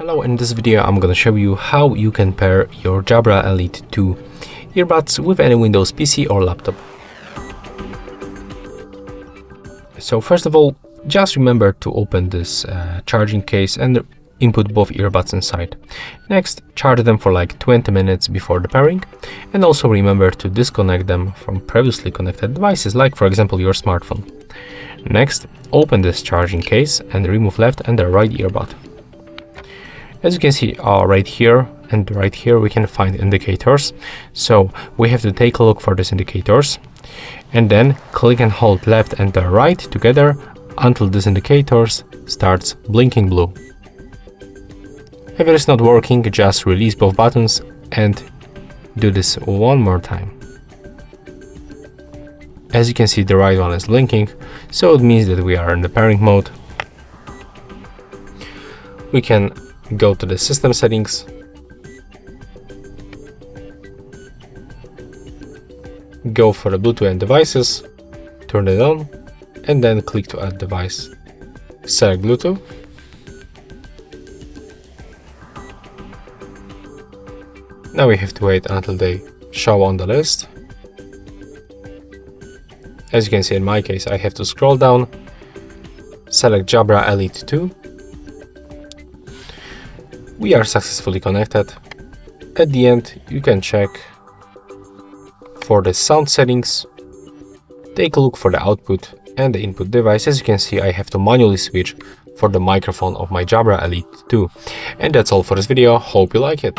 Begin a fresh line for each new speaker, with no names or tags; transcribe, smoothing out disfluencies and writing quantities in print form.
Hello, in this video I'm gonna show you how you can pair your Jabra Elite 2 earbuds with any Windows PC or laptop. So first of all, just remember to open this charging case and input both earbuds inside. Next, charge them for like 20 minutes before the pairing, and also remember to disconnect them from previously connected devices, like for example your smartphone. Next, open this charging case and remove left and the right earbud. As you can see, right here and right here we can find indicators, so we have to take a look for these indicators and then click and hold left and the right together until this indicators starts blinking blue. If it is not working, just release both buttons and do this one more time. As you can see, the right one is blinking, so it means that we are in the pairing mode. We can go to the system settings, go for the Bluetooth and devices, turn it on, and then click to add device. Select Bluetooth. Now we have to wait until they show on the list. As you can see, in my case, I have to scroll down, select Jabra Elite 2. We are successfully connected. At the end, you can check for the sound settings, take a look for the output and the input device. As you can see, I have to manually switch for the microphone of my Jabra Elite 2. And that's all for this video. Hope you like it.